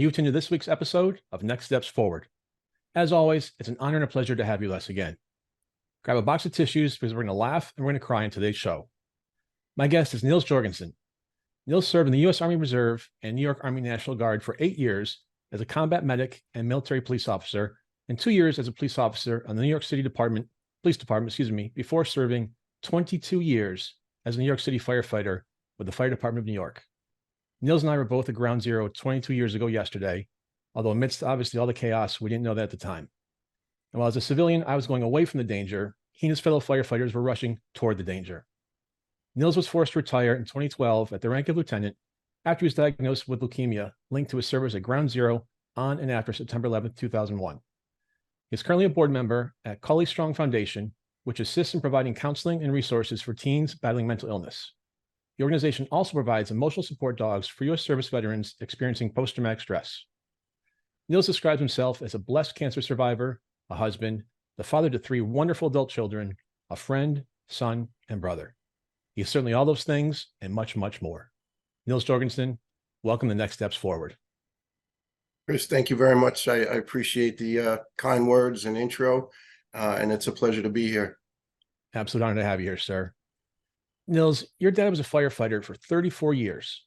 You've tuned to this week's episode of Next Steps Forward. As always, it's an honor and a pleasure to have you with us again. Grab a box of tissues because we're going to laugh and we're going to cry in today's show. My guest is Niels Jorgensen. Niels served in the U.S. Army Reserve and New York Army National Guard for 8 years as a combat medic and military police officer, and 2 years as a police officer on the New York City Police Department, before serving 22 years as a New York City firefighter with the Fire Department of New York. Niels and I were both at Ground Zero 22 years ago yesterday, although amidst obviously all the chaos, we didn't know that at the time. And while as a civilian, I was going away from the danger, he and his fellow firefighters were rushing toward the danger. Niels was forced to retire in 2012 at the rank of lieutenant after he was diagnosed with leukemia linked to his service at Ground Zero on and after September 11, 2001. He is currently a board member at Culley Strong Foundation, which assists in providing counseling and resources for teens battling mental illness. The organization also provides emotional support dogs for U.S. service veterans experiencing post-traumatic stress. Niels describes himself as a blessed cancer survivor, a husband, the father to 3 wonderful adult children, a friend, son, and brother. He is certainly all those things and much, much more. Niels Jorgensen, welcome to Next Steps Forward. Chris, thank you very much. I appreciate the kind words and intro, and it's a pleasure to be here. Absolute honor to have you here, sir. Niels, your dad was a firefighter for 34 years.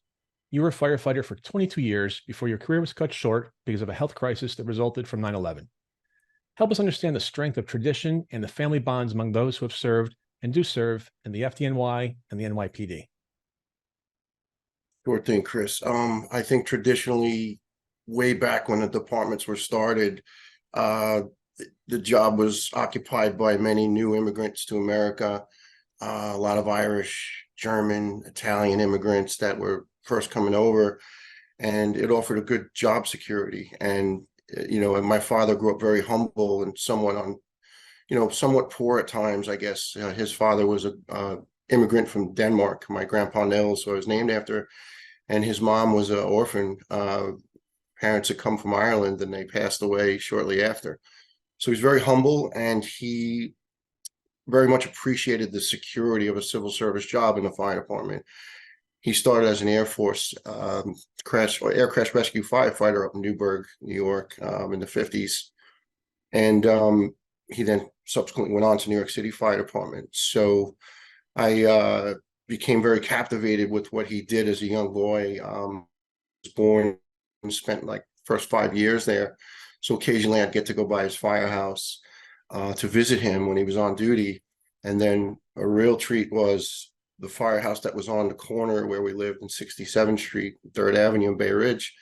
You were a firefighter for 22 years before your career was cut short because of a health crisis that resulted from 9/11. Help us understand the strength of tradition and the family bonds among those who have served and do serve in the FDNY and the NYPD. Sure thing, Chris. I think traditionally, way back when the departments were started, the job was occupied by many new immigrants to America, a lot of Irish, German, Italian immigrants that were first coming over, and it offered a good job security. And and my father grew up very humble and somewhat poor at times, I guess. His father was a immigrant from Denmark, my grandpa Niels, so I was named after, and his mom was an orphan. Parents had come from Ireland and they passed away shortly after. So he's very humble, and he very much appreciated the security of a civil service job in the fire department. He started as an Air Force air crash rescue firefighter up in Newburgh, New York, in the 50s. And he then subsequently went on to New York City Fire Department. So I became very captivated with what he did as a young boy. Was born and spent like first 5 years there. So occasionally I'd get to go by his firehouse to visit him when he was on duty. And then a real treat was the firehouse that was on the corner where we lived in 67th Street, 3rd Avenue in Bay Ridge.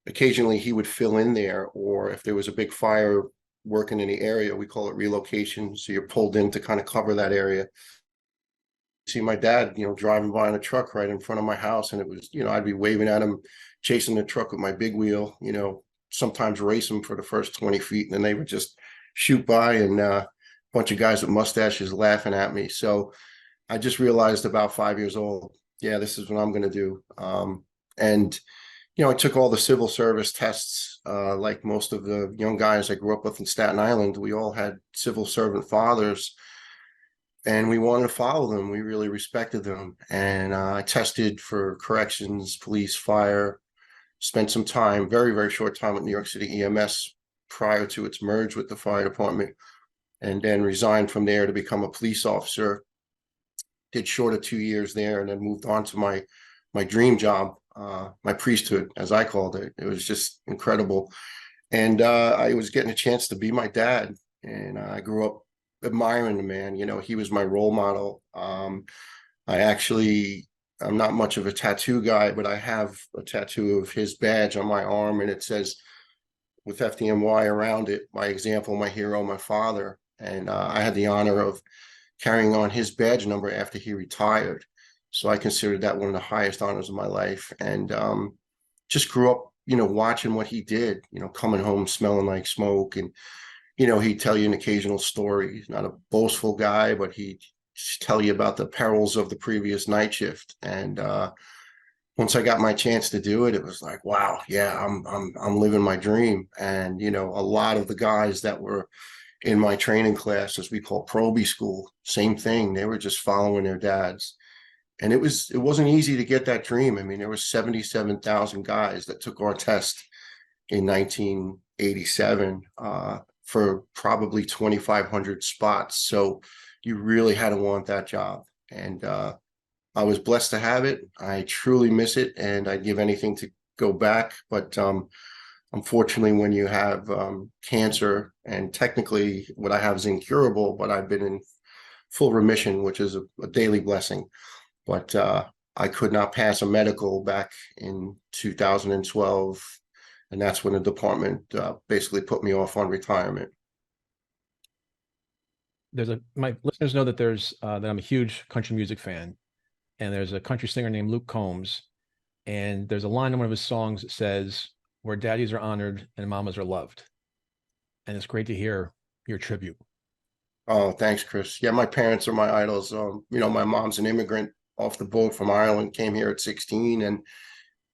Occasionally he would fill in there, or if there was a big fire working in the area, we call it relocation. So you're pulled in to kind of cover that area. See my dad, driving by in a truck right in front of my house. And it was, I'd be waving at him, chasing the truck with my big wheel, sometimes race them for the first 20 feet. And then they would just shoot by, and a bunch of guys with mustaches laughing at me. So I just realized about 5 years old, yeah, this is what I'm going to do. And I took all the civil service tests, like most of the young guys I grew up with in Staten Island. We all had civil servant fathers, and we wanted to follow them. We really respected them. And I tested for corrections, police, fire, spent some time, very, very short time at New York City EMS prior to its merge with the fire department, and then resigned from there to become a police officer. Did short of 2 years there, and then moved on to my dream job, my priesthood, as I called it. It was just incredible. And I was getting a chance to be my dad, and I grew up admiring the man. He was my role model. I'm not much of a tattoo guy, but I have a tattoo of his badge on my arm, and it says, with FDNY around it, my example, my hero, my father. And I had the honor of carrying on his badge number after he retired. So I considered that one of the highest honors of my life. And just grew up, watching what he did, coming home smelling like smoke. And, he'd tell you an occasional story. He's not a boastful guy, but he'd tell you about the perils of the previous night shift. And once I got my chance to do it, it was like, wow, yeah, I'm living my dream. And, a lot of the guys that were in my training class, as we call Proby school, same thing. They were just following their dads. And it wasn't easy to get that dream. I mean, there were 77,000 guys that took our test in 1987 for probably 2,500 spots. So you really had to want that job. And I was blessed to have it. I truly miss it, and I'd give anything to go back. But unfortunately, when you have cancer, and technically what I have is incurable, but I've been in full remission, which is a daily blessing. But I could not pass a medical back in 2012, and that's when the department basically put me off on retirement. My listeners know that that I'm a huge country music fan, and there's a country singer named Luke Combs, and there's a line in one of his songs that says, "Where daddies are honored and mamas are loved," and it's great to hear your tribute. Oh, thanks, Chris. Yeah, my parents are my idols. My mom's an immigrant off the boat from Ireland, came here at 16, and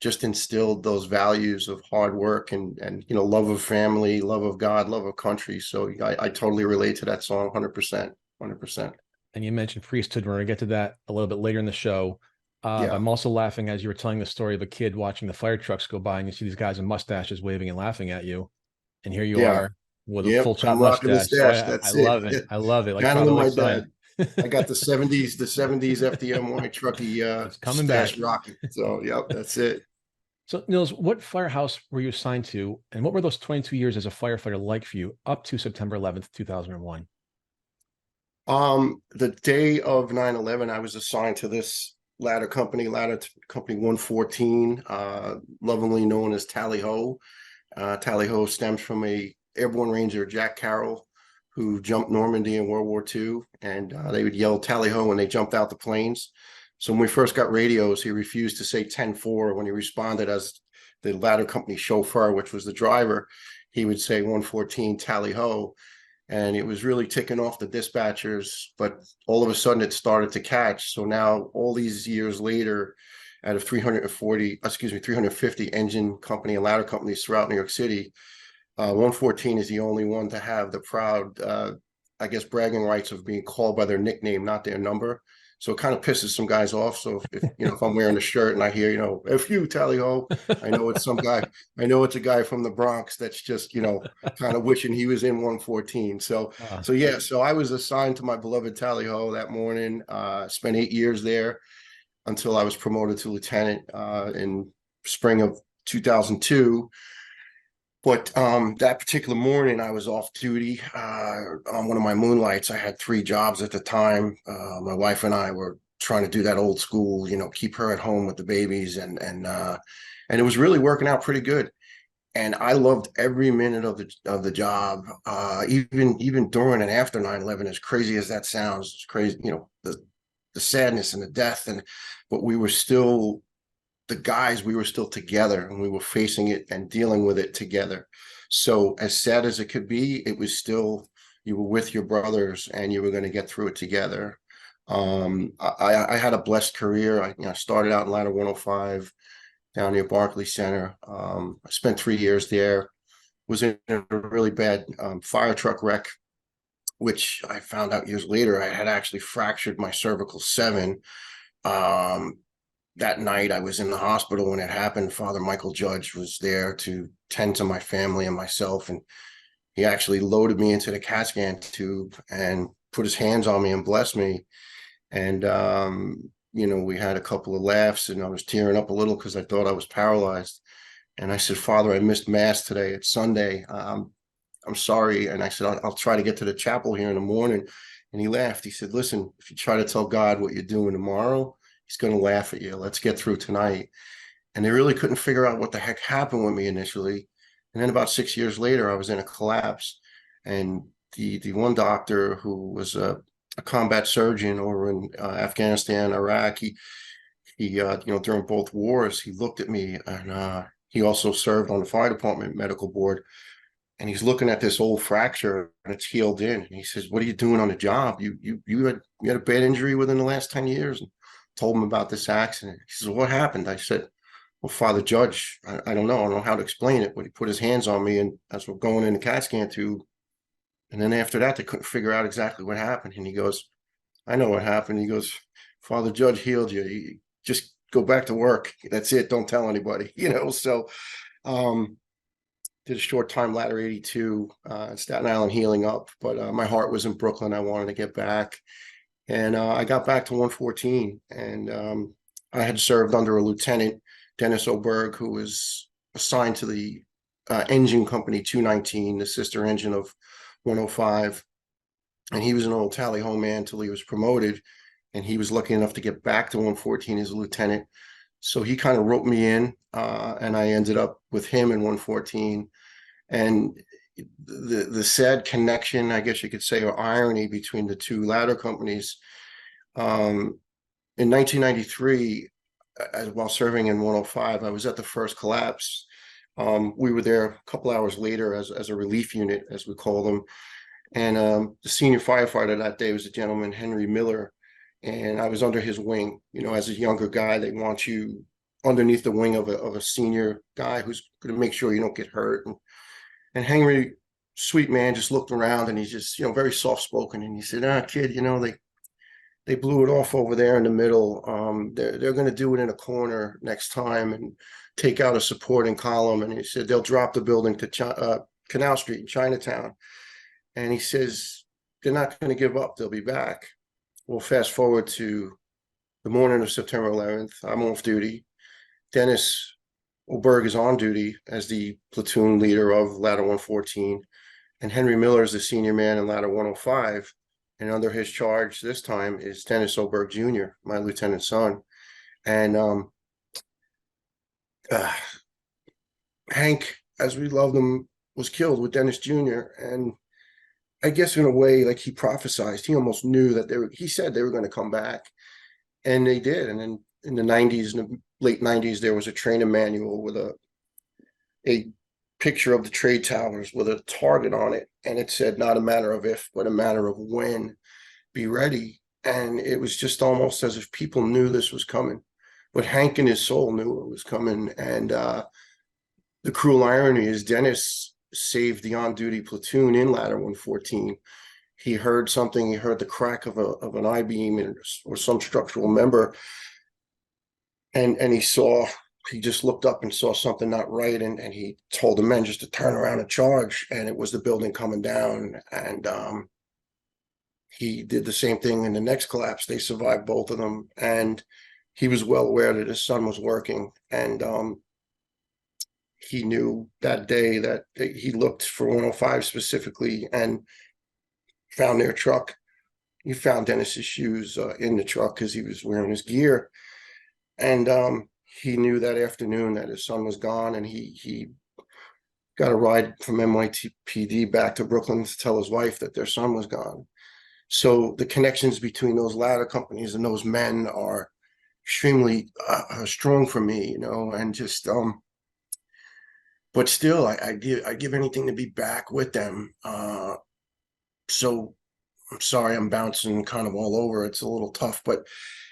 just instilled those values of hard work and love of family, love of God, love of country. So I totally relate to that song 100%. 100%. And you mentioned priesthood. We're going to get to that a little bit later in the show. But Yeah. I'm also laughing as you were telling the story of a kid watching the fire trucks go by, and you see these guys in mustaches waving and laughing at you. And here you Yeah. are with a full Yep. chop I'm rocking the mustache. So stash. I That's it. love it. I love it. Like father, Channeling like my dad. son. I got the 70s FDNY trucky It's coming back. stash rocking. So yep, that's it. So, Niels, what firehouse were you assigned to, and what were those 22 years as a firefighter like for you up to September 11th, 2001? The day of 9/11, I was assigned to this ladder company 114, lovingly known as Tally Ho. Tally Ho stems from a airborne ranger, Jack Carroll, who jumped Normandy in World War II, and they would yell Tally Ho when they jumped out the planes. So when we first got radios, he refused to say 10-4. When he responded as the ladder company chauffeur, which was the driver, he would say 114 Tally Ho. And it was really ticking off the dispatchers, but all of a sudden it started to catch. So now all these years later, out of 350 engine company and ladder companies throughout New York City, 114 is the only one to have the proud, I guess, bragging rights of being called by their nickname, not their number. So it kind of pisses some guys off. So if I'm wearing a shirt and I hear, F you, Tally Ho, I know it's some guy. I know it's a guy from the Bronx that's just, kind of wishing he was in 114. So yeah, so I was assigned to my beloved Tally Ho that morning. Spent 8 years there until I was promoted to lieutenant in spring of 2002. But that particular morning, I was off duty on one of my moonlights. I had 3 jobs at the time. My wife and I were trying to do that old school, keep her at home with the babies, and it was really working out pretty good. And I loved every minute of the job, even during and after 9/11. As crazy as that sounds, it's crazy, the sadness and the death, but we were still together, and we were facing it and dealing with it together. So as sad as it could be, it was still, you were with your brothers and you were going to get through it together. I had a blessed career. I started out in ladder 105 down near Barclays Center. I spent 3 years there, was in a really bad fire truck wreck, which I found out years later I had actually fractured my cervical 7. That night I was in the hospital when it happened. Father Michael Judge was there to tend to my family and myself, and he actually loaded me into the CAT scan tube and put his hands on me and blessed me. And we had a couple of laughs, and I was tearing up a little because I thought I was paralyzed. And I said, Father, I missed mass today. It's Sunday. I'm sorry. And I said, I'll try to get to the chapel here in the morning. And he laughed. He said, listen, if you try to tell God what you're doing tomorrow, he's going to laugh at you. Let's get through tonight. And they really couldn't figure out what the heck happened with me initially. And then about 6 years later, I was in a collapse. And the one doctor who was a combat surgeon over in Afghanistan, Iraq, he during both wars, he looked at me, and he also served on the fire department medical board. And he's looking at this old fracture and it's healed in. And he says, what are you doing on the job? You had a bad injury within the last 10 years. And told him about this accident. He says, what happened? I said, well, Father Judge, I don't know. I don't know how to explain it, but he put his hands on me, and as we're going in the CAT scan tube. And then after that, they couldn't figure out exactly what happened. And he goes, I know what happened. He goes, Father Judge healed you. You just go back to work. That's it. Don't tell anybody, So did a short time ladder 82 in Staten Island healing up, but my heart was in Brooklyn. I wanted to get back. And I got back to 114, and I had served under a lieutenant, Dennis Oberg, who was assigned to the engine company 219, the sister engine of 105. And he was an old tally home man until he was promoted. And he was lucky enough to get back to 114 as a lieutenant. So he kind of roped me in, and I ended up with him in 114. And the sad connection, I guess you could say, or irony between the two ladder companies. In 1993, while serving in 105, I was at the first collapse. We were there a couple hours later as a relief unit, as we call them. And the senior firefighter that day was a gentleman, Henry Miller. And I was under his wing. You know, as a younger guy, they want you underneath the wing of a senior guy who's going to make sure you don't get hurt. And Henry, sweet man, just looked around, and he's just, very soft spoken. And he said, kid, they blew it off over there in the middle. They're going to do it in a corner next time and take out a supporting column. And he said, they'll drop the building to Canal Street in Chinatown. And he says, they're not going to give up. They'll be back. Well, fast forward to the morning of September 11th. I'm off duty. Dennis Oberg is on duty as the platoon leader of Ladder 114. And Henry Miller is the senior man in Ladder 105. And under his charge this time is Dennis Oberg Jr., my lieutenant's son. And Hank, as we loved him, was killed with Dennis Jr. And I guess in a way, like he prophesized, he almost knew that he said they were going to come back. And they did. And then in the 90s, in the late 90s, there was a training manual with a picture of the trade towers with a target on it. And it said, not a matter of if, but a matter of when, be ready. And it was just almost as if people knew this was coming. But Hank in his soul knew it was coming. And the cruel irony is Dennis saved the on-duty platoon in Ladder 114. He heard something, he heard the crack of an I-beam or some structural member. And he just looked up and saw something not right. And he told the men just to turn around and charge. And it was the building coming down. And he did the same thing in the next collapse. They survived both of them. And he was well aware that his son was working. And he knew that day that he looked for 105 specifically and found their truck. He found Dennis's shoes in the truck because he was wearing his gear. And he knew that afternoon that his son was gone, and he got a ride from NYPD back to Brooklyn to tell his wife that their son was gone. So the connections between those ladder companies and those men are extremely strong for me, and just but still, I give anything to be back with them. So I'm sorry, I'm bouncing kind of all over. It's a little tough, but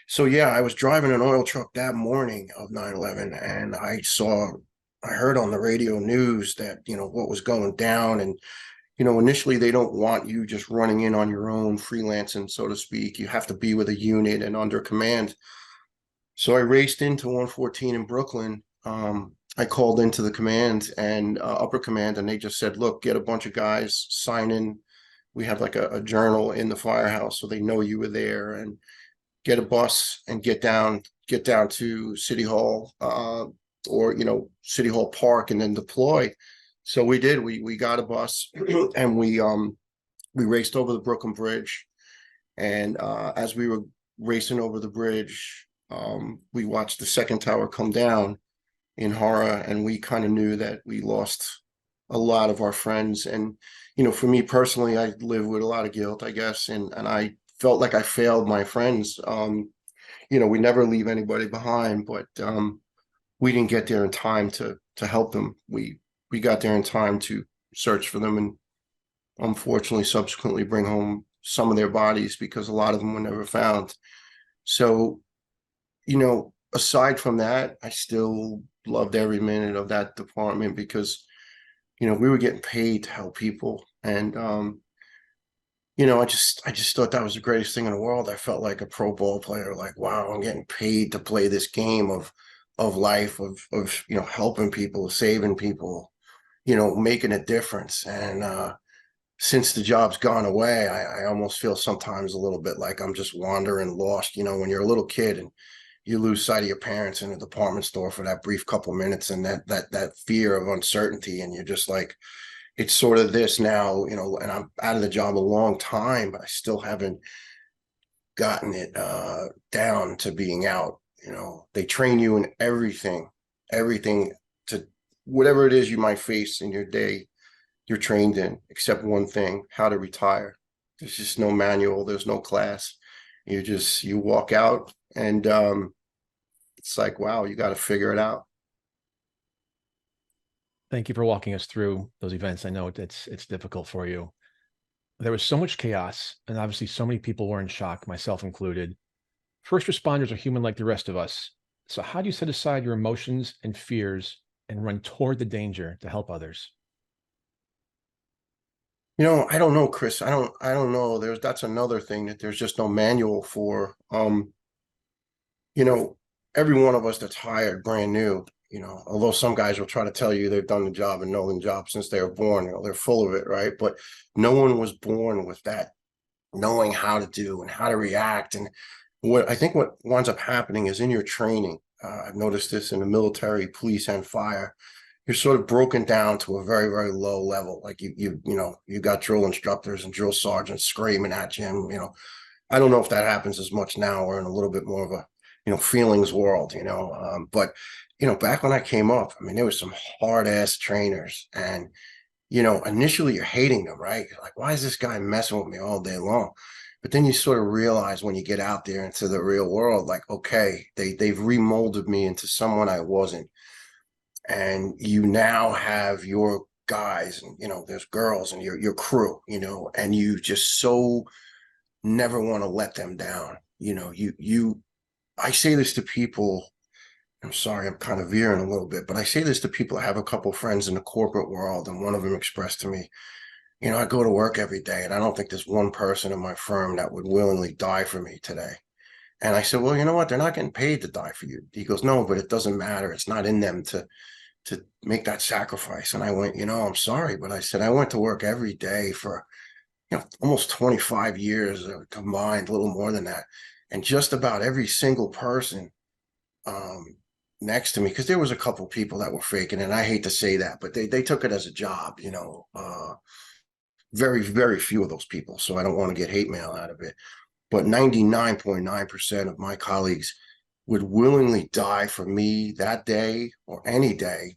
so yeah, I was driving an oil truck that morning of 9/11, and I heard on the radio news that, what was going down. And, initially they don't want you just running in on your own, freelancing, so to speak. You have to be with a unit and under command. So I raced into 114 in Brooklyn. I called into the command and upper command, and they just said, look, get a bunch of guys, sign in. We have like a journal in the firehouse, so they know you were there, and get a bus and get down to City Hall or, City Hall Park, and then deploy. So we did. We got a bus and we raced over the Brooklyn Bridge. And as we were racing over the bridge, we watched the second tower come down in horror, and we kind of knew that we lost a lot of our friends. And, for me personally, I live with a lot of guilt, I guess, and I felt like I failed my friends. We never leave anybody behind, but we didn't get there in time to help them. We got there in time to search for them, and unfortunately subsequently bring home some of their bodies, because a lot of them were never found. So, aside from that, I still loved every minute of that department, because, we were getting paid to help people. And, I just thought that was the greatest thing in the world. I felt like a pro ball player, like, wow, I'm getting paid to play this game of life, of helping people, saving people. making a difference. And since the job's gone away, I almost feel sometimes a little bit like I'm just wandering lost. When you're a little kid and you lose sight of your parents in a department store for that brief couple minutes, and that fear of uncertainty, and you're just like, it's sort of this now, and I'm out of the job a long time, but I still haven't gotten it down to being out. They train you in everything to whatever it is you might face in your day, you're trained in, except one thing: how to retire. There's just no manual, there's no class. You walk out, and it's like, wow, you got to figure it out. Thank you for walking us through those events. I know it's difficult for you. There was so much chaos, and obviously so many people were in shock, myself included. First responders are human like the rest of us. So how do you set aside your emotions and fears and run toward the danger to help others? I don't know, Chris. I don't know. That's another thing that there's just no manual for. You know, every one of us that's hired brand new, although some guys will try to tell you they've done the job and know the job since they were born, they're full of it, right? But no one was born with that, knowing how to do and how to react. And what winds up happening is in your training, I've noticed this in the military, police, and fire, you're sort of broken down to a very, very low level. Like you got drill instructors and drill sergeants screaming at you. And, I don't know if that happens as much now. We're in a little bit more of a, feelings world, but, back when I came up, I mean, there was some hard ass trainers, and, initially you're hating them, right? You're like, why is this guy messing with me all day long? But then you sort of realize when you get out there into the real world, like, okay, they've remolded me into someone I wasn't. And you now have your guys, and, there's girls and your crew, and you just so never want to let them down. I say this to people. I'm sorry, I'm kind of veering a little bit, but I say this to people. I have a couple of friends in the corporate world, and one of them expressed to me, I go to work every day, and I don't think there's one person in my firm that would willingly die for me today. And I said, well, you know what? They're not getting paid to die for you. He goes, no, but it doesn't matter. It's not in them to make that sacrifice. And I went, I'm sorry, but I said, I went to work every day for, almost 25 years combined, a little more than that. And just about every single person next to me, because there was a couple people that were faking, and I hate to say that, but they took it as a job, very, very few of those people. So I don't want to get hate mail out of it. But 99.9% of my colleagues would willingly die for me that day or any day.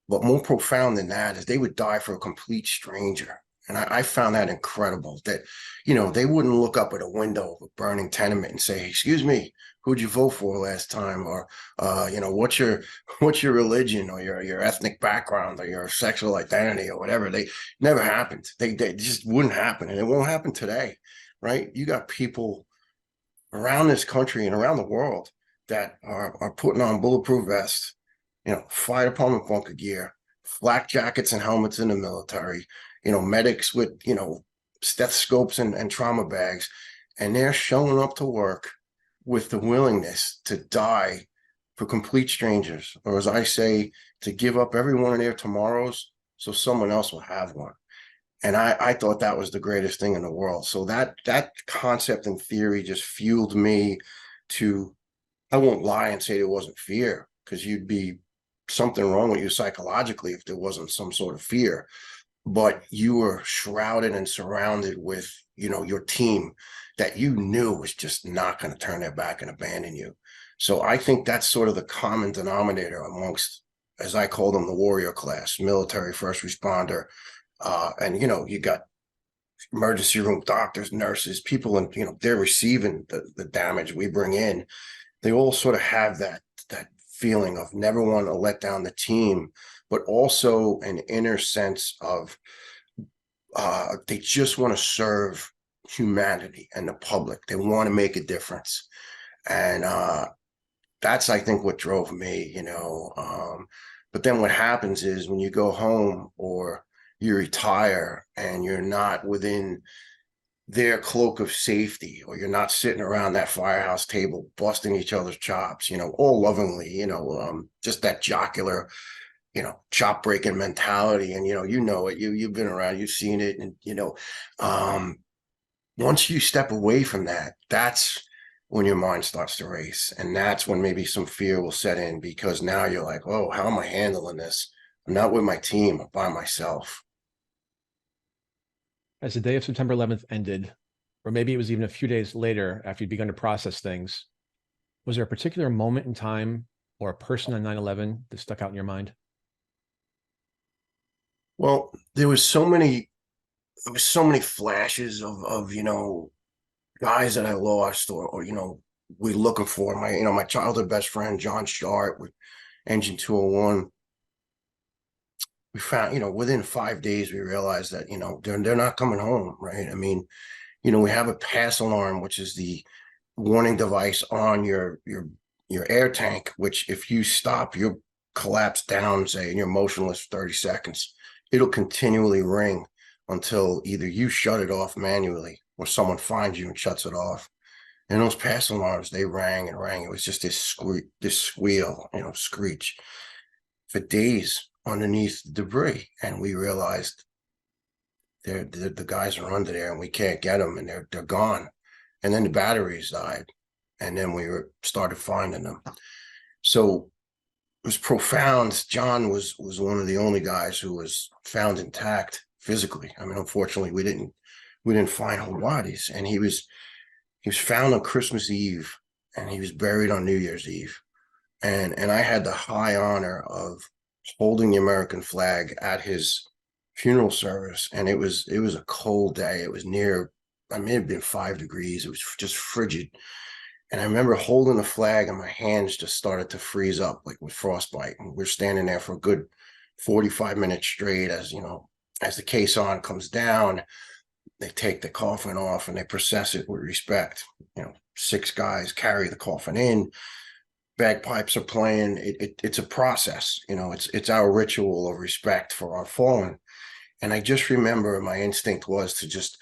But more profound than that is they would die for a complete stranger. And I found that incredible, that, they wouldn't look up at a window of a burning tenement and say, excuse me, who'd you vote for last time? Or, what's your religion, or your ethnic background, or your sexual identity, or whatever. They never happened. They just wouldn't happen. And it won't happen today, right? You got people around this country and around the world that are putting on bulletproof vests, fire department bunker gear, flak jackets and helmets in the military, medics with, stethoscopes and trauma bags, and they're showing up to work with the willingness to die for complete strangers, or as I say, to give up every one of their tomorrows so someone else will have one. And I thought that was the greatest thing in the world. So that concept and theory just fueled me to, I won't lie and say there wasn't fear, because you'd be something wrong with you psychologically if there wasn't some sort of fear. But you were shrouded and surrounded with, your team that you knew was just not going to turn their back and abandon you. So I think that's sort of the common denominator amongst, as I call them, the warrior class: military, first responder, and you got emergency room doctors, nurses, people, and they're receiving the damage we bring in. They all sort of have that feeling of never want to let down the team, but also an inner sense of they just want to serve humanity and the public. They want to make a difference. And that's, I think, what drove me, but then what happens is when you go home or you retire and you're not within their cloak of safety, or you're not sitting around that firehouse table busting each other's chops, all lovingly, just that jocular chop breaking mentality. And, you know it, you've been around, you've seen it. And, once you step away from that, that's when your mind starts to race. And that's when maybe some fear will set in, because now you're like, oh, how am I handling this? I'm not with my team, I'm by myself. As the day of September 11th ended, or maybe it was even a few days later after you'd begun to process things, was there a particular moment in time or a person on 9/11 that stuck out in your mind? Well, there was so many flashes of guys that I lost, or we're looking for. My childhood best friend John Sharp with Engine 201. We found, within 5 days we realized that they're not coming home, right? I mean, we have a pass alarm, which is the warning device on your air tank, which if you stop, you'll collapse down, say, and you're motionless for 30 seconds. It'll continually ring until either you shut it off manually or someone finds you and shuts it off. And those pass alarms, they rang and rang. It was just this squeal, screech for days underneath the debris. And we realized the guys are under there and we can't get them, and they're gone. And then the batteries died, and then we started finding them. So it was profound. John was one of the only guys who was found intact physically. I mean, unfortunately, we didn't find whole bodies, and he was found on Christmas Eve, and he was buried on New Year's Eve. And I had the high honor of holding the American flag at his funeral service. And it was a cold day. It was I may have been 5 degrees. It was just frigid. And I remember holding the flag and my hands just started to freeze up like with frostbite. And we're standing there for a good 45 minutes straight as the caisson comes down. They take the coffin off and they process it with respect. 6 guys carry the coffin in. Bagpipes are playing. It's a process. It's our ritual of respect for our fallen. And I just remember my instinct was to just,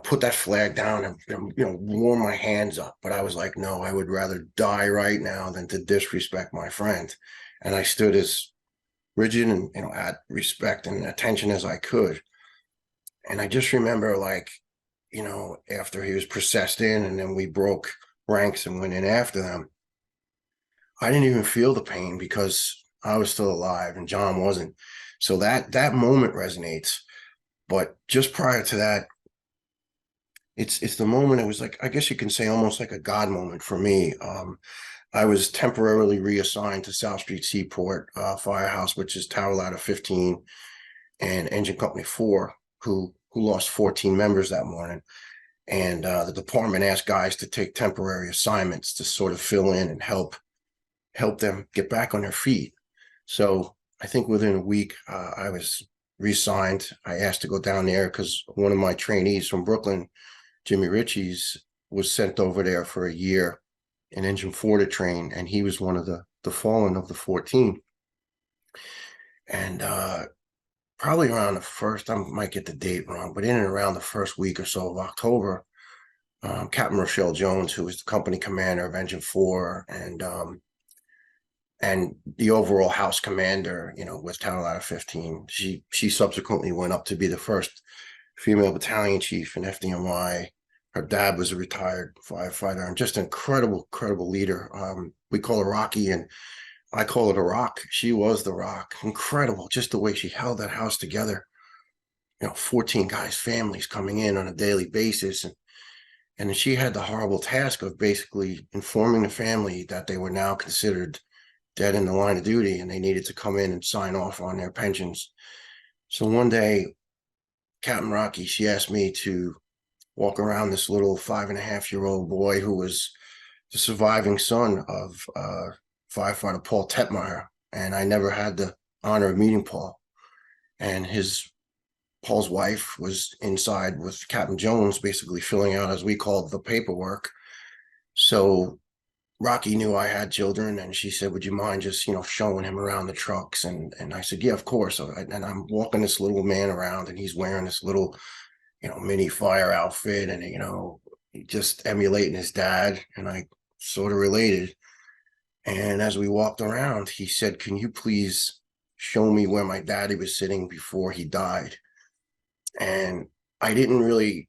put that flag down and warm my hands up. But I was like, no, I would rather die right now than to disrespect my friend. And I stood as rigid and, at respect and attention as I could. And I just remember, like, after he was processed in and then we broke ranks and went in after them, I didn't even feel the pain because I was still alive and John wasn't. So that moment resonates. But just prior to that, it's the moment. It was like, I guess you can say almost like a God moment for me. I was temporarily reassigned to South Street Seaport Firehouse, which is Tower Ladder 15 and Engine Company 4, who lost 14 members that morning. And the department asked guys to take temporary assignments to sort of fill in and help them get back on their feet. So I think within a week, I was reassigned. I asked to go down there because one of my trainees from Brooklyn, Jimmy Ritchie's, was sent over there for a year in Engine 4 to train, and he was one of the fallen of the 14. And probably around the first, I might get the date wrong, but in and around the first week or so of October, Captain Rochelle Jones, who was the company commander of Engine 4 and the overall house commander, with Tower Ladder 15, she subsequently went up to be the first female battalion chief in FDNY. Her dad was a retired firefighter and just an incredible leader. We call her Rocky, and I call it a rock. She was the rock. Incredible, just the way she held that house together. 14 guys, families coming in on a daily basis. And then she had the horrible task of basically informing the family that they were now considered dead in the line of duty and they needed to come in and sign off on their pensions. So one day, Captain Rocky, she asked me to walk around this little 5.5-year-old boy who was the surviving son of firefighter Paul Tetmeyer. And I never had the honor of meeting Paul. And Paul's wife was inside with Captain Jones, basically filling out, as we called, the paperwork. So Rocky knew I had children, and she said, would you mind just, showing him around the trucks? And I said, yeah, of course. And I'm walking this little man around, and he's wearing this little, mini fire outfit, and, just emulating his dad. And I sort of related. And as we walked around, he said, can you please show me where my daddy was sitting before he died. And I couldn't really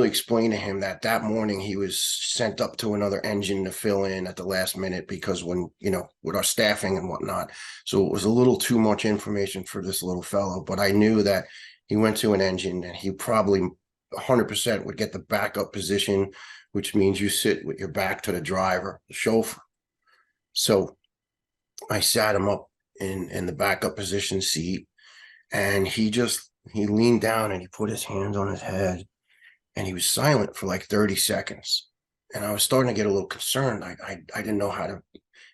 explain to him that that morning he was sent up to another engine to fill in at the last minute because when, with our staffing and whatnot. So it was a little too much information for this little fellow, but I knew that he went to an engine and he probably 100% would get the backup position, which means you sit with your back to the driver, the chauffeur. So I sat him up in the backup position seat, and he leaned down and he put his hands on his head, and he was silent for like 30 seconds. And I was starting to get a little concerned. I didn't know how to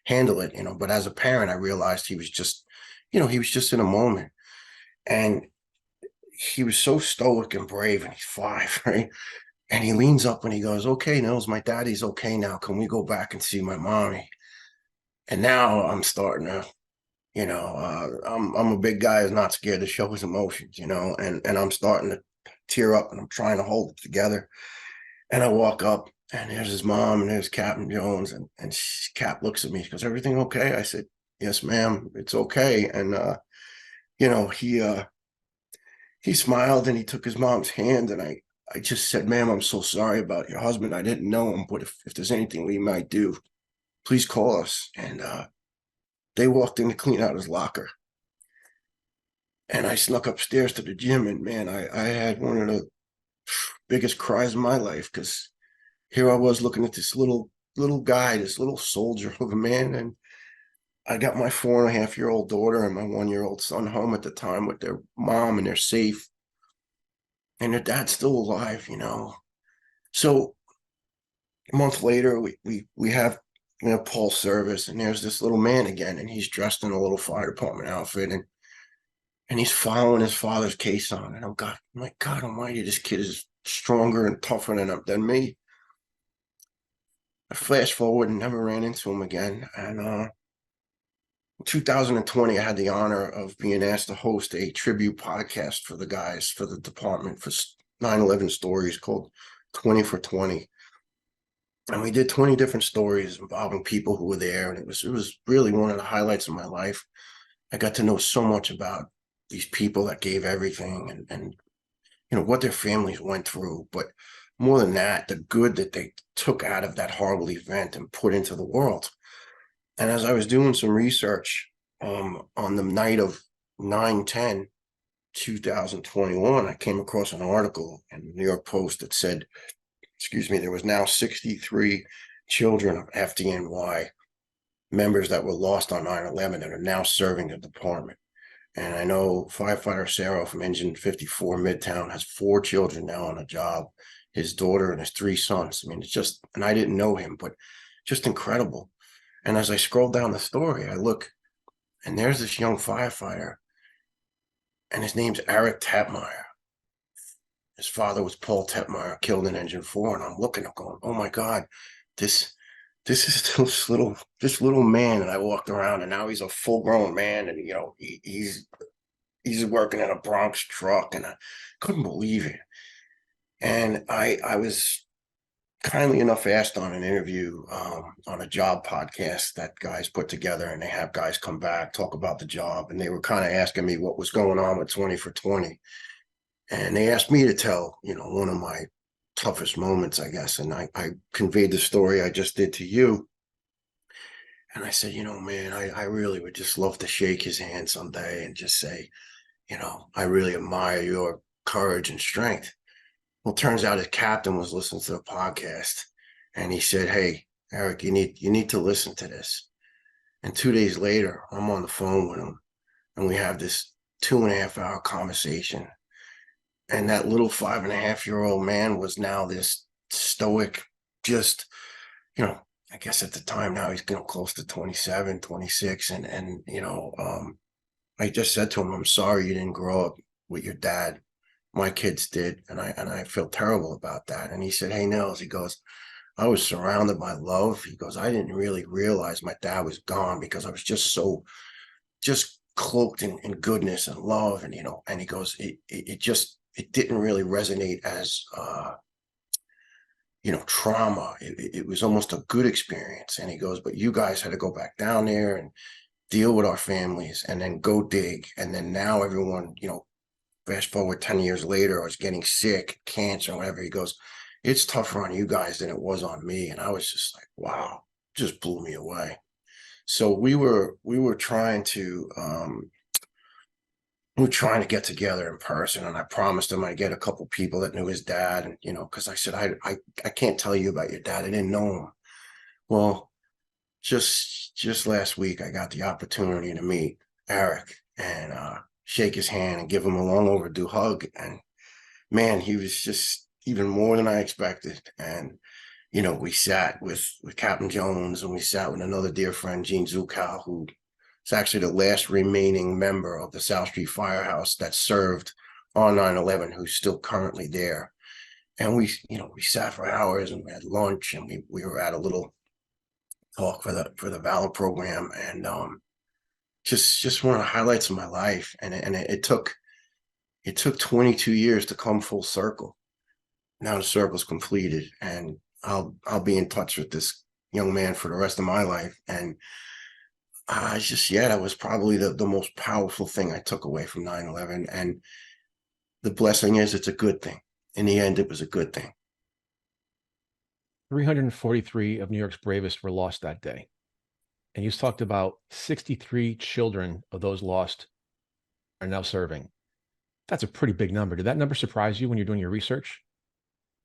handle it, but as a parent, I realized he was just in a moment. And he was so stoic and brave, and he's 5, right? And he leans up and he goes, "Okay, Niels, my daddy's okay now. Can we go back and see my mommy?" And now I'm starting to, I'm a big guy who's not scared to show his emotions, and I'm starting to tear up, and I'm trying to hold it together. And I walk up, and there's his mom, and there's Captain Jones, and Cap looks at me. She goes, "Everything okay?" I said, "Yes, ma'am, it's okay." And he smiled and he took his mom's hand, and I just said, "Ma'am, I'm so sorry about your husband. I didn't know him, but if there's anything we might do, please call us." And they walked in to clean out his locker. And I snuck upstairs to the gym, and man, I had one of the biggest cries of my life, because here I was looking at this little guy, this little soldier of a man, and I got my 4.5-year-old daughter and my 1-year-old son home at the time with their mom, and they're safe, and their dad's still alive, So a month later, we have pulse service, and there's this little man again, and he's dressed in a little fire department outfit, and he's following his father's case on. And my God Almighty, this kid is stronger and tougher than me. I flash forward and never ran into him again. And in 2020, I had the honor of being asked to host a tribute podcast for the guys, for the department, for 9/11 stories, called 20 for 20. And we did 20 different stories involving people who were there. And it was really one of the highlights of my life. I got to know so much about these people that gave everything, and what their families went through. But more than that, the good that they took out of that horrible event and put into the world. And as I was doing some research on the night of 9/10/2021, I came across an article in the New York Post that said, there was now 63 children of FDNY members that were lost on 9/11 that are now serving the department. And I know firefighter Sarah from Engine 54 Midtown has 4 children now on a job, his daughter and his 3 sons. I mean, it's just, and I didn't know him, but just incredible. And as I scroll down the story, I look, and there's this young firefighter, and his name's Eric Tetmeyer. His father was Paul Tetmeyer, killed in Engine 4. And I'm looking, I'm going, oh my God, this is this little man. And I walked around, and now he's a full-grown man, and he's working in a Bronx truck, and I couldn't believe it. And I was kindly enough asked on an interview on a job podcast that guys put together, and they have guys come back, talk about the job, and they were kind of asking me what was going on with 20 for 20. And they asked me to tell, one of my toughest moments, I guess. And I conveyed the story I just did to you. And I said, man, I really would just love to shake his hand someday and just say, I really admire your courage and strength. Well, it turns out his captain was listening to the podcast, and he said, "Hey, Eric, you need to listen to this." And 2 days later, I'm on the phone with him, and we have this 2.5-hour conversation. And that little 5.5-year-old man was now this stoic, just, I guess at the time now he's close to 27, 26. And I just said to him, "I'm sorry you didn't grow up with your dad. My kids did. And I feel terrible about that." And he said, "Hey, Niels," he goes, "I was surrounded by love." He goes, "I didn't really realize my dad was gone because I was just so cloaked in goodness and love." And, and he goes, it didn't really resonate as, trauma. It was almost a good experience. And he goes, "But you guys had to go back down there, and deal with our families, and then go dig. And then now everyone, fast forward 10 years later, is getting sick, cancer, whatever. He goes, it's tougher on you guys than it was on me. And I was just like, wow, just blew me away. So we were trying to get together in person, and I promised him I'd get a couple people that knew his dad, and because I said I can't tell you about your dad. I didn't know him. Well, just last week I got the opportunity to meet Eric and shake his hand and give him a long overdue hug. And man, he was just even more than I expected. And we sat with Captain Jones, and we sat with another dear friend, Gene Zukow, who is actually the last remaining member of the South Street Firehouse that served on 9/11, who's still currently there. And we sat for hours, and we had lunch, and we were at a little talk for the Valor program, and just one of the highlights of my life. And it took 22 years to come full circle. Now the circle's completed, and I'll be in touch with this young man for the rest of my life. And that was probably the most powerful thing I took away from 9/11. And the blessing is, it's a good thing. In the end, it was a good thing. 343 of New York's bravest were lost that day. And you talked about 63 children of those lost are now serving. That's a pretty big number. Did that number surprise you when you're doing your research?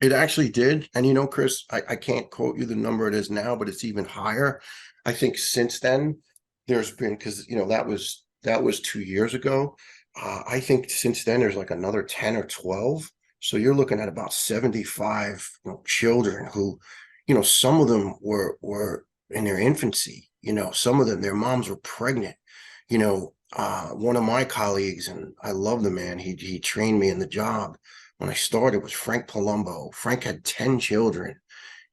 It actually did. And Chris, I can't quote you the number it is now, but it's even higher. I think since then there's been, because that was 2 years ago. I think since then there's like another 10 or 12. So you're looking at about 75 children who, some of them were in their infancy. Some of them, their moms were pregnant. One of my colleagues, and I love the man, he trained me in the job when I started, was Frank Palumbo. Frank had 10 children,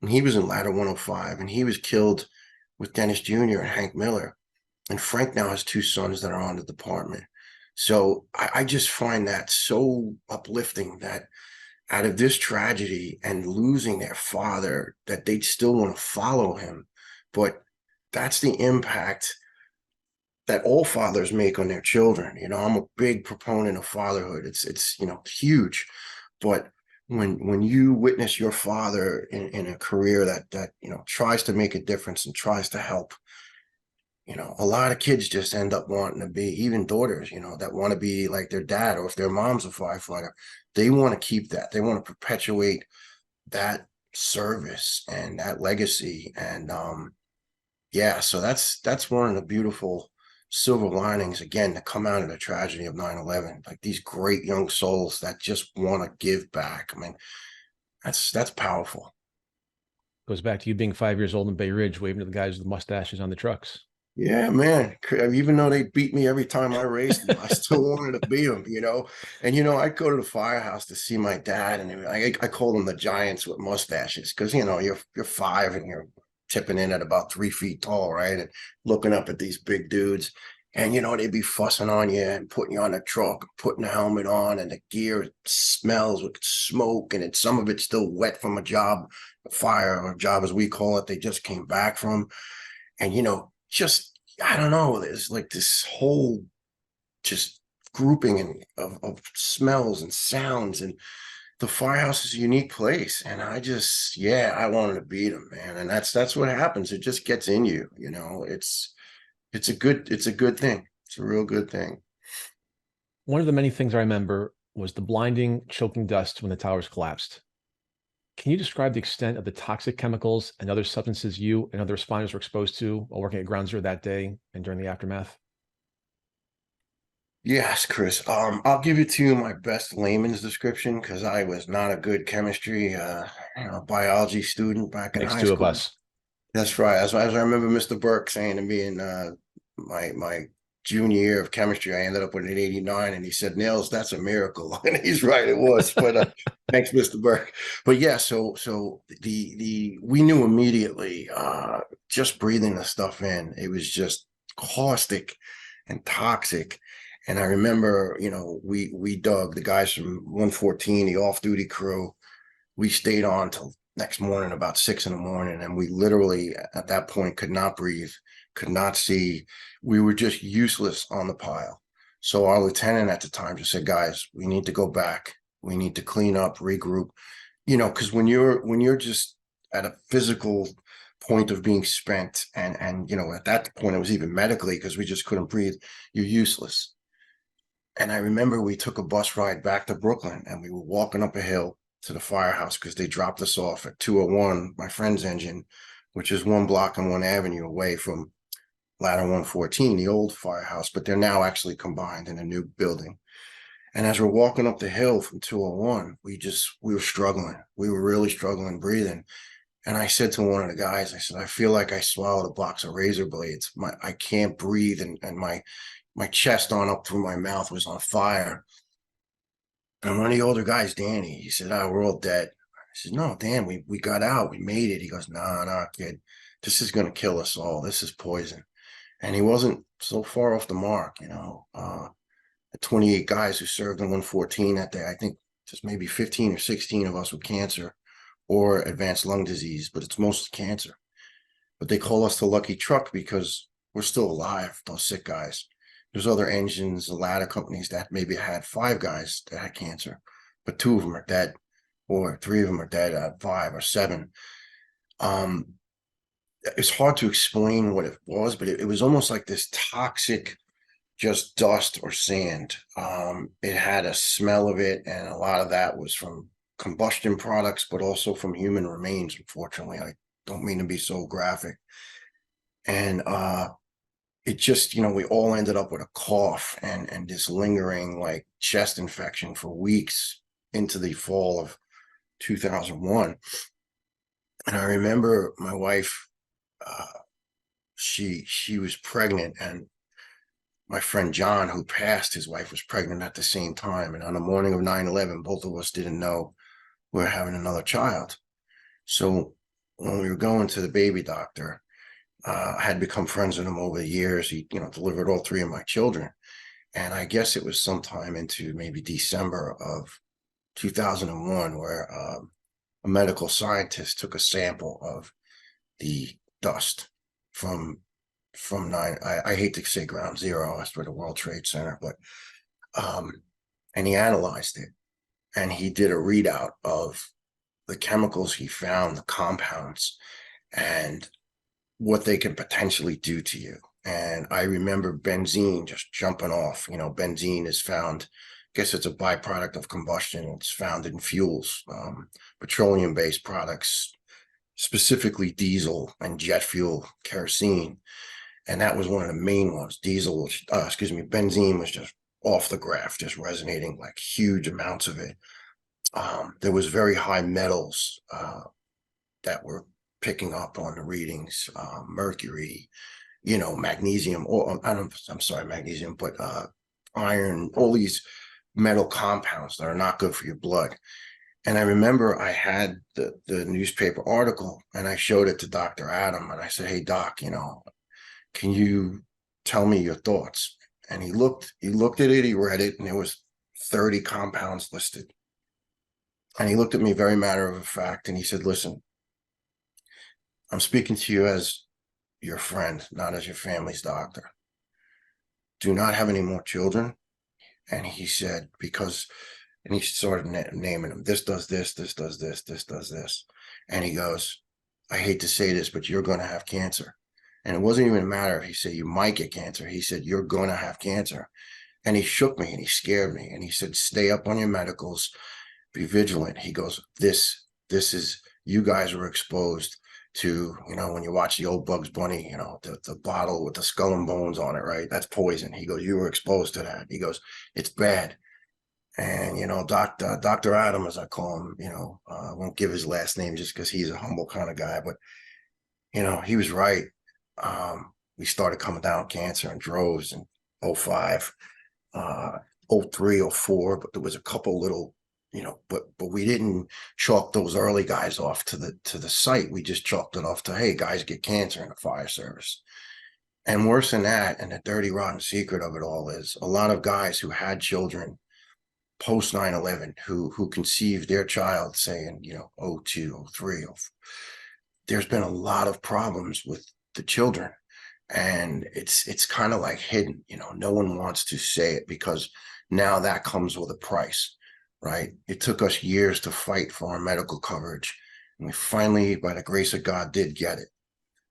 and he was in Ladder 105, and he was killed with Dennis Jr. and Hank Miller. And Frank now has 2 sons that are on the department. So I just find that so uplifting, that out of this tragedy and losing their father, that they'd still want to follow him. But that's the impact that all fathers make on their children. I'm a big proponent of fatherhood. It's huge. But when you witness your father in a career that tries to make a difference and tries to help, a lot of kids just end up wanting to be, even daughters, that want to be like their dad, or if their mom's a firefighter, they want to keep that. They want to perpetuate that service and that legacy. And so that's one of the beautiful silver linings, again, to come out of the tragedy of 9/11. Like, these great young souls that just want to give back. I mean, that's powerful. Goes back to you being 5 years old in Bay Ridge, waving to the guys with the mustaches on the trucks. Yeah, man. Even though they beat me every time I raced them, I still wanted to beat them, And, I'd go to the firehouse to see my dad, and I call them the giants with mustaches, because, you're 5 and you're tipping in at about 3 feet tall, right? And looking up at these big dudes. And, they'd be fussing on you and putting you on the truck, putting the helmet on, and the gear smells with smoke, and some of it's still wet from a fire, or job as we call it, they just came back from. And, I don't know, there's like this whole just grouping of smells and sounds, and the firehouse is a unique place. And I wanted to beat them, man. And that's what happens. It just gets in you, it's a good thing. It's a real good thing. One of the many things I remember was the blinding, choking dust when the towers collapsed. Can you describe the extent of the toxic chemicals and other substances you and other responders were exposed to while working at Ground Zero that day and during the aftermath? Yes, Chris. I'll give it to you my best layman's description, because I was not a good chemistry, biology student back in high school. Makes 2 of us. That's right. As I remember Mr. Burke saying to me in my junior year of chemistry, I ended up with an 89, and he said, "Niels, that's a miracle." And he's right, it was. But thanks, Mr. Burke. But yeah, so we knew immediately, just breathing the stuff in, it was just caustic and toxic. And I remember, we dug, the guys from 114, the off-duty crew, we stayed on till next morning about 6 in the morning, and we literally at that point could not breathe. could not see. We were just useless on the pile. So our lieutenant at the time just said, guys, we need to go back. We need to clean up, regroup, because when you're just at a physical point of being spent, and at that point it was even medically, because we just couldn't breathe, you're useless. And I remember we took a bus ride back to Brooklyn, and we were walking up a hill to the firehouse because they dropped us off at 201, my friend's engine, which is 1 block and 1 avenue away from ladder 114, the old firehouse, but they're now actually combined in a new building. And as we're walking up the hill from 201, we were struggling. We were really struggling breathing. And I said to one of the guys, I said, I feel like I swallowed a box of razor blades. I can't breathe, and my chest on up through my mouth was on fire. And one of the older guys, Danny, he said, oh, we're all dead. I said, no, Dan, we got out. We made it. He goes, nah, kid. This is going to kill us all. This is poison. And he wasn't so far off the mark, the 28 guys who served in 114 that day, I think just maybe 15 or 16 of us with cancer or advanced lung disease, but it's mostly cancer. But they call us the lucky truck because we're still alive, those sick guys. There's other engines, the ladder companies that maybe had 5 guys that had cancer, but 2 of them are dead, or 3 of them are dead at 5 or 7. It's hard to explain what it was, but it was almost like this toxic, just dust or sand. It had a smell of it, and a lot of that was from combustion products, but also from human remains, unfortunately. I don't mean to be so graphic. And it just, we all ended up with a cough and this lingering like chest infection for weeks into the fall of 2001. And I remember my wife, she was pregnant, and my friend John, who passed, his wife was pregnant at the same time. And on the morning of 9/11, both of us didn't know we were having another child. So when we were going to the baby doctor, I had become friends with him over the years. He, delivered all 3 of my children. And I guess it was sometime into maybe December of 2001 where a medical scientist took a sample of the dust from I hate to say ground zero, that's where the World Trade Center, but and he analyzed it, and he did a readout of the chemicals he found, the compounds, and what they can potentially do to you. And I remember benzene just jumping off. Benzene is found, I guess it's a byproduct of combustion. It's found in fuels, petroleum-based products, specifically diesel and jet fuel, kerosene. And that was one of the main ones. Benzene was just off the graph, just resonating, like huge amounts of it. There was very high metals that were picking up on the readings, mercury, magnesium, or I'm sorry, magnesium, but iron, all these metal compounds that are not good for your blood. And I remember I had the newspaper article, and I showed it to Dr. Adam, and I said, hey, Doc, can you tell me your thoughts? And he looked at it, he read it, and there was 30 compounds listed. And he looked at me very matter of fact, and he said, listen, I'm speaking to you as your friend, not as your family's doctor. Do not have any more children. And he said, and he started naming them. This does this, this does this, this does this. And he goes, I hate to say this, but you're going to have cancer. And it wasn't even a matter of, he said, you might get cancer. He said, you're going to have cancer. And he shook me and he scared me. And he said, stay up on your medicals, be vigilant. He goes, this is, you guys were exposed to, when you watch the old Bugs Bunny, the bottle with the skull and bones on it, right? That's poison. He goes, you were exposed to that. He goes, it's bad. And, Dr. Adam, as I call him, I won't give his last name just because he's a humble kind of guy, but, he was right. We started coming down cancer in droves in 05, 03, 04, but there was a couple little, but we didn't chalk those early guys off to the site. We just chalked it off to, hey, guys get cancer in the fire service. And worse than that, and the dirty, rotten secret of it all is a lot of guys who had children post 9/11 who conceived their child, saying, 02, 03, there's been a lot of problems with the children. And it's kind of like hidden, you know, no one wants to say it because now that comes with a price, right? It took us years to fight for our medical coverage. And we finally, by the grace of God, did get it.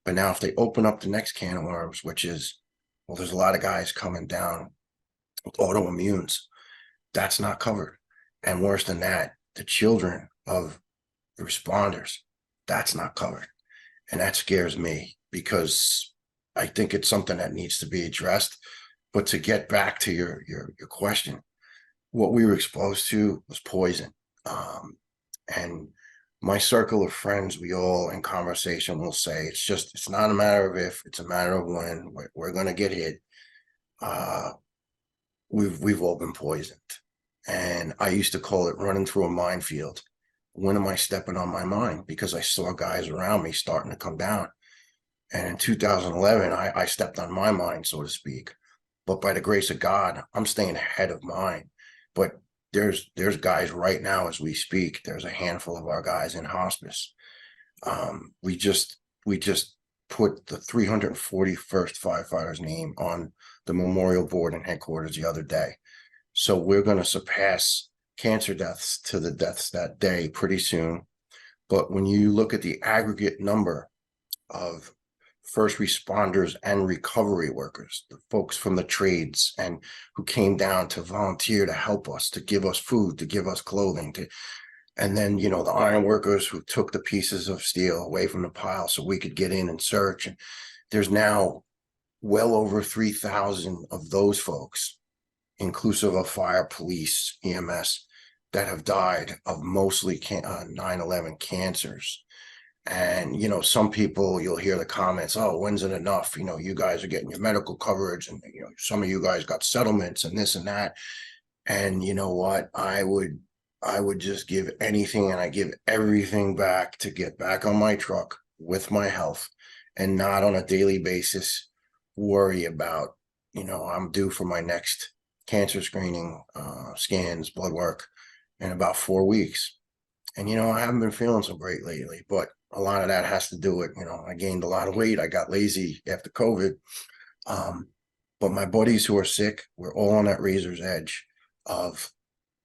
But now if they open up the next can of worms, which is, well, there's a lot of guys coming down with autoimmunes, that's not covered. And worse than that, the children of the responders, that's not covered. And that scares me because I think it's something that needs to be addressed. But to get back to your question, what we were exposed to was poison. And my circle of friends, we all in conversation will say it's not a matter of if, it's a matter of when. We're going to get hit. We've all been poisoned. And I used to call it running through a minefield. When am I stepping on my mind? Because I saw guys around me starting to come down. And in 2011, I stepped on my mind, so to speak. But by the grace of God, I'm staying ahead of mine. But there's guys right now as we speak. There's a handful of our guys in hospice. We just put the 341st firefighter's name on the memorial board and headquarters the other day. So we're going to surpass cancer deaths to the deaths that day pretty soon. But when you look at the aggregate number of first responders and recovery workers, the folks from the trades and who came down to volunteer to help us, to give us food, to give us clothing, and then, you know, the iron workers who took the pieces of steel away from the pile so we could get in and search. And there's now well over 3,000 of those folks, inclusive of fire, police, EMS, that have died of mostly 9/11 cancers. And, you know, some people, you'll hear the comments, oh, when's it enough? You know, you guys are getting your medical coverage and, you know, some of you guys got settlements and this and that. And you know what? I would just give anything, and I give everything back to get back on my truck with my health and not on a daily basis worry about, you know, I'm due for my next cancer screening, scans, blood work in about 4 weeks. And, you know, I haven't been feeling so great lately, but a lot of that has to do with, you know, I gained a lot of weight. I got lazy after COVID. But my buddies who are sick, we're all on that razor's edge of,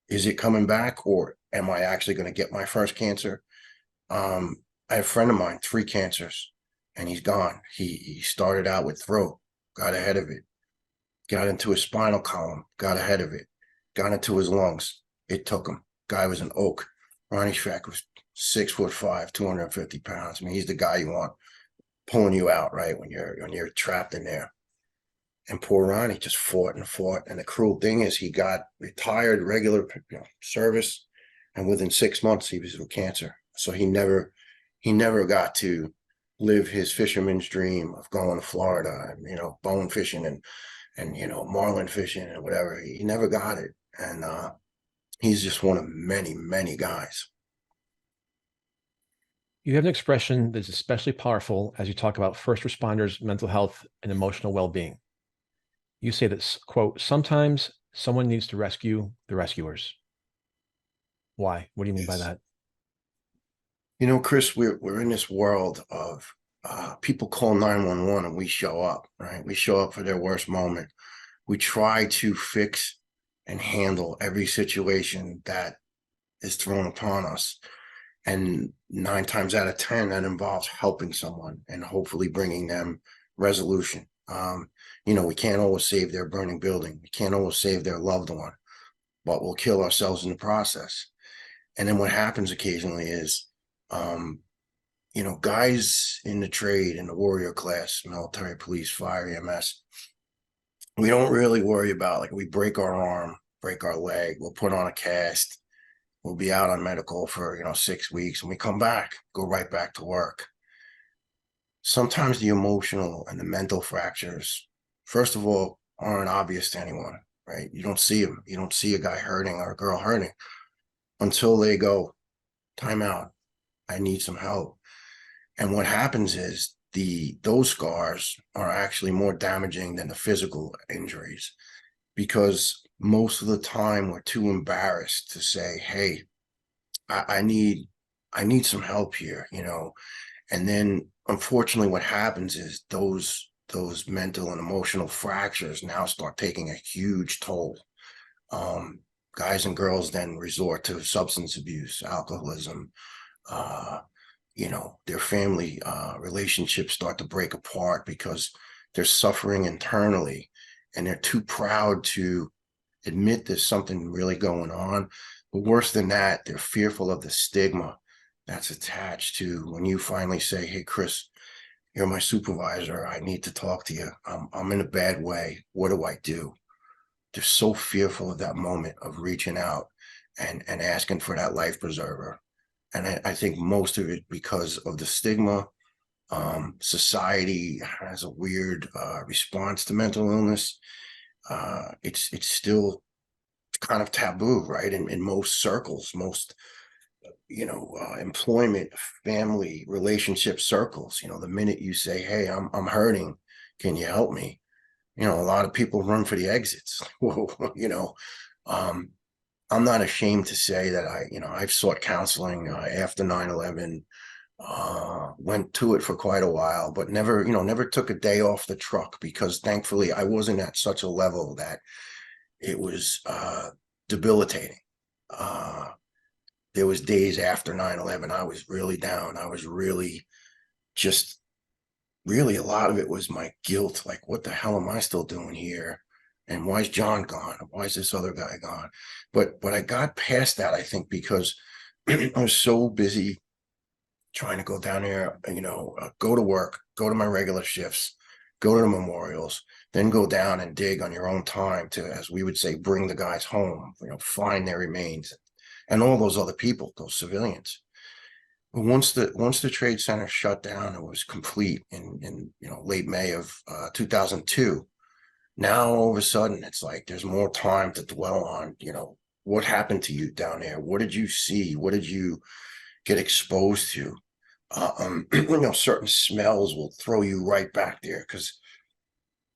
is it coming back or am I actually going to get my first cancer? I have a friend of mine, 3 cancers, and he's gone. He started out with throat, got ahead of it, got into his spinal column, got ahead of it, got into his lungs. It took him. Guy was an oak. Ronnie Schreck was 6'5", 250 pounds. I mean, he's the guy you want pulling you out, right, when you're trapped in there. And poor Ronnie just fought and fought. And the cruel thing is he got retired, regular, you know, service, and within 6 months he was with cancer. So he never got to live his fisherman's dream of going to Florida and, you know, bone fishing and you know, marlin fishing and whatever. He never got it. And he's just one of many, many guys. You have an expression that's especially powerful as you talk about first responders' mental health and emotional well-being. You say that, quote, sometimes someone needs to rescue the rescuers. Why? What do you mean by that? You know, Chris, we're in this world of people call 911 and we show up, right? We show up for their worst moment. We try to fix and handle every situation that is thrown upon us. And 9 times out of 10, that involves helping someone and hopefully bringing them resolution. You know, we can't always save their burning building. We can't always save their loved one, but we'll kill ourselves in the process. And then what happens occasionally is, you know, guys in the trade, in the warrior class, military, police, fire, EMS, we don't really worry about, like, we break our arm, break our leg, we'll put on a cast, we'll be out on medical for, you know, 6 weeks, and we come back, go right back to work. Sometimes the emotional and the mental fractures, first of all, aren't obvious to anyone, right? You don't see them. You don't see a guy hurting or a girl hurting until they go, time out, I need some help. And what happens is those scars are actually more damaging than the physical injuries, because most of the time we're too embarrassed to say, hey, I need some help here, you know. And then unfortunately what happens is those those mental and emotional fractures now start taking a huge toll. Guys and girls then resort to substance abuse, alcoholism, their family relationships start to break apart because they're suffering internally and they're too proud to admit there's something really going on. But worse than that, they're fearful of the stigma that's attached to when you finally say, hey, Chris, you're my supervisor. I need to talk to you. I'm in a bad way. What do I do? They're so fearful of that moment of reaching out and asking for that life preserver. And I think most of it because of the stigma. Society has a weird response to mental illness. It's still kind of taboo, right? In most circles, most employment, family, relationship circles. The minute you say, "Hey, I'm hurting, can you help me?" A lot of people run for the exits. I'm not ashamed to say that I've sought counseling after 9/11. Went to it for quite a while, but never took a day off the truck because thankfully I wasn't at such a level that it was debilitating. There was days after 9/11, I was really down. I was really a lot of it was my guilt. Like, what the hell am I still doing here? And why is John gone? Why is this other guy gone? But I got past that, I think, because I was so busy trying to go down there, go to work, go to my regular shifts, go to the memorials, then go down and dig on your own time to, as we would say, bring the guys home, find their remains and all those other people, those civilians. But once the trade center shut down, it was complete in late May of 2002. Now all of a sudden it's like there's more time to dwell on, what happened to you down there? What did you see? What did you get exposed to? Certain smells will throw you right back there because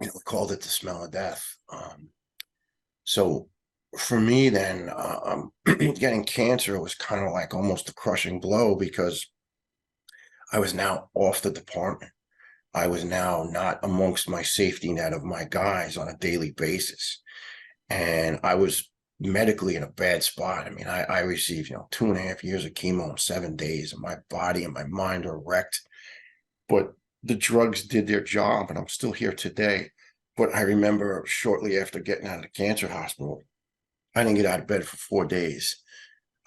we called it the smell of death. So for me then, getting cancer was kind of like almost a crushing blow because I was now off the department. I was now not amongst my safety net of my guys on a daily basis. And I was medically in a bad spot. I mean, I received, 2.5 years of chemo in 7 days, and my body and my mind are wrecked. But the drugs did their job, and I'm still here today. But I remember shortly after getting out of the cancer hospital, I didn't get out of bed for 4 days.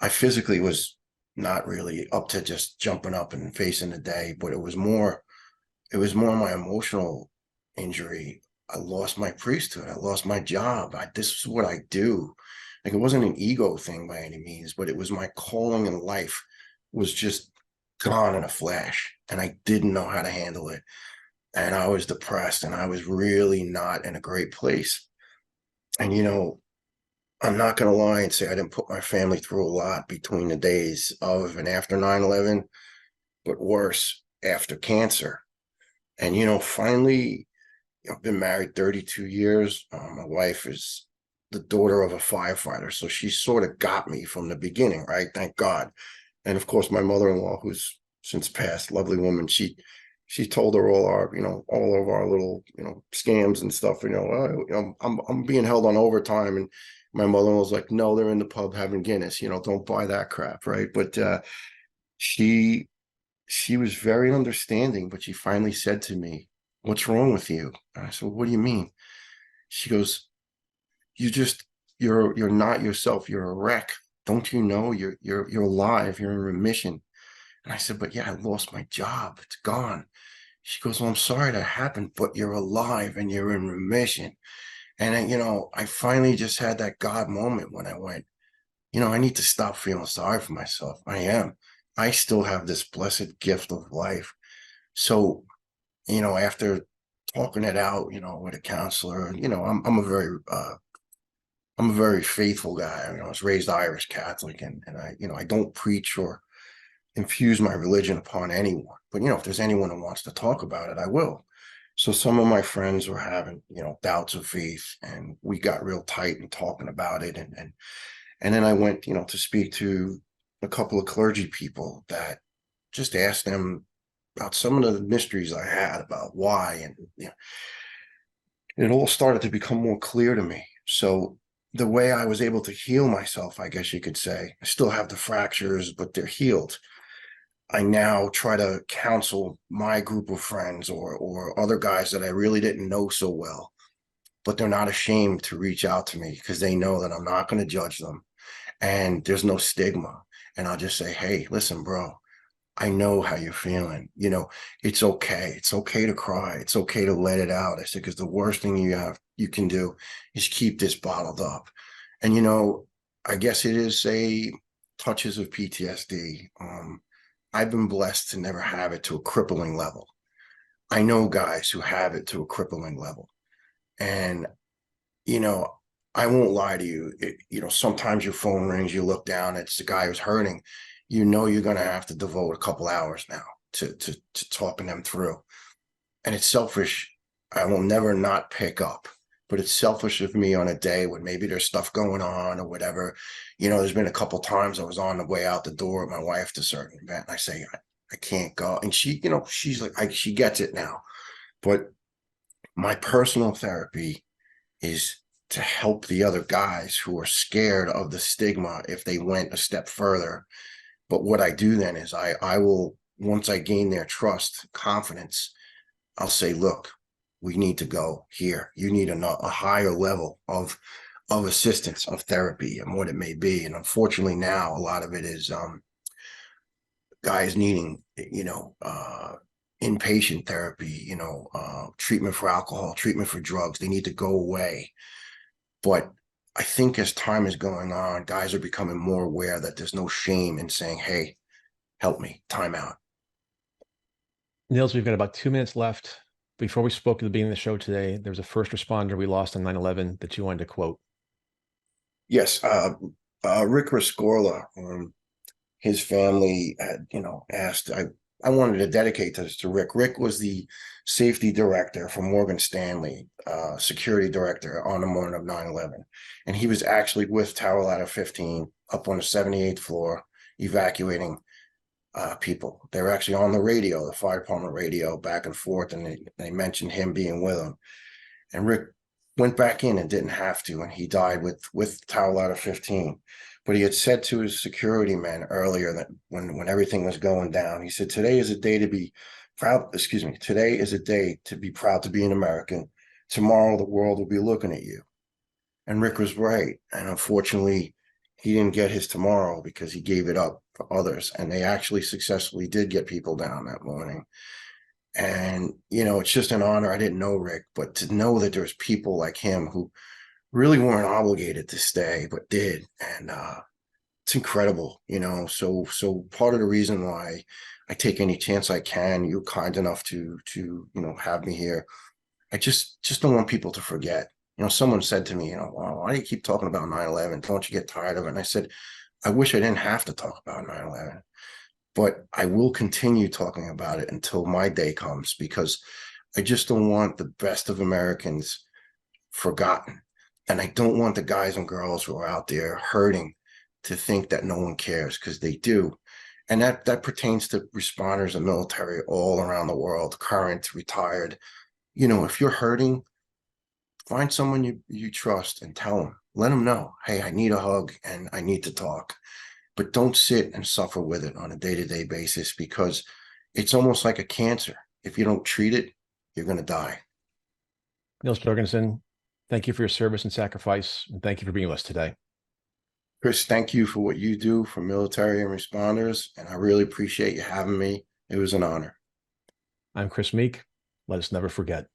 I physically was not really up to just jumping up and facing the day, but it was more my emotional injury. I lost my priesthood. I lost my job. This is what I do. Like, it wasn't an ego thing by any means, but it was my calling in life was just gone in a flash. And I didn't know how to handle it. And I was depressed and I was really not in a great place. And, I'm not going to lie and say I didn't put my family through a lot between the days of and after 9/11, but worse, after cancer. And, finally, I've been married 32 years. My wife is the daughter of a firefighter. So she sort of got me from the beginning, right? Thank God. And of course, my mother-in-law, who's since passed, lovely woman, she told her all all of our little, scams and stuff, I'm being held on overtime. And my mother-in-law was like, no, they're in the pub having Guinness, don't buy that crap. Right. But she was very understanding, but she finally said to me, what's wrong with you? And I said, what do you mean? She goes, you're not yourself. You're a wreck. Don't you know you're alive? You're in remission. And I said, but yeah, I lost my job. It's gone. She goes, well, I'm sorry that happened, but you're alive and you're in remission. And then, I finally just had that God moment when I went, I need to stop feeling sorry for myself. I still have this blessed gift of life. So, after talking it out, with a counselor, I'm a very faithful guy. I was raised Irish Catholic, and I don't preach or infuse my religion upon anyone. But, if there's anyone who wants to talk about it, I will. So some of my friends were having, doubts of faith, and we got real tight and talking about it. And then I went, to speak to a couple of clergy people that just asked them, about some of the mysteries I had about why, and it all started to become more clear to me. So the way I was able to heal myself, I guess you could say, I still have the fractures, but they're healed. I now try to counsel my group of friends or other guys that I really didn't know so well, but they're not ashamed to reach out to me because they know that I'm not going to judge them and there's no stigma. And I'll just say, hey, listen, bro, I know how you're feeling. It's okay. It's okay to cry. It's okay to let it out. I said, because the worst thing you can do is keep this bottled up. And, I guess it is touches of PTSD. I've been blessed to never have it to a crippling level. I know guys who have it to a crippling level. And, you know, I won't lie to you. Sometimes your phone rings, you look down, it's the guy who's hurting. You're going to have to devote a couple hours now to talking them through. And it's selfish. I will never not pick up, but it's selfish of me on a day when maybe there's stuff going on or whatever. There's been a couple times I was on the way out the door with my wife to a certain event. And I say, I can't go. And she, she's like, she gets it now. But my personal therapy is to help the other guys who are scared of the stigma if they went a step further. But what I do then is I will, once I gain their trust, confidence, I'll say, look, we need to go here. You need a higher level of assistance, of therapy, and what it may be. And unfortunately now a lot of it is guys needing, inpatient therapy, treatment for alcohol, treatment for drugs. They need to go away. But I think as time is going on, guys are becoming more aware that there's no shame in saying, hey, help me, time out. Niels, we've got about 2 minutes left. Before we spoke at the beginning of the show today, there was a first responder we lost on 9/11 that you wanted to quote. Yes, Rick Rescorla, his family had, asked, I wanted to dedicate this to Rick. Rick was the safety director for Morgan Stanley, security director on the morning of 9/11. And he was actually with Tower Ladder 15 up on the 78th floor, evacuating people. They were actually on the radio, the fire department radio, back and forth, and they mentioned him being with them. And Rick went back in and didn't have to, and he died with Tower Ladder 15. But he had said to his security men earlier that when everything was going down, he said, today is a day to be proud. Excuse me. Today is a day to be proud to be an American. Tomorrow, the world will be looking at you. And Rick was right. And unfortunately, he didn't get his tomorrow because he gave it up for others. And they actually successfully did get people down that morning. And, it's just an honor. I didn't know Rick, but to know that there's people like him who really weren't obligated to stay, but did. And it's incredible, so part of the reason why I take any chance I can, you're kind enough to have me here. I just don't want people to forget. Someone said to me, well, why do you keep talking about 9/11? Don't you get tired of it? And I said, I wish I didn't have to talk about 9/11, but I will continue talking about it until my day comes, because I just don't want the best of Americans forgotten. And I don't want the guys and girls who are out there hurting to think that no one cares, because they do. And that pertains to responders and military all around the world, current, retired. If you're hurting, find someone you trust and tell them, let them know, hey, I need a hug and I need to talk. But don't sit and suffer with it on a day-to-day basis, because it's almost like a cancer. If you don't treat it, you're going to die. Niels Jorgensen, thank you for your service and sacrifice, and thank you for being with us today. Chris, thank you for what you do for military and responders, and I really appreciate you having me. It was an honor. I'm Chris Meek. Let us never forget.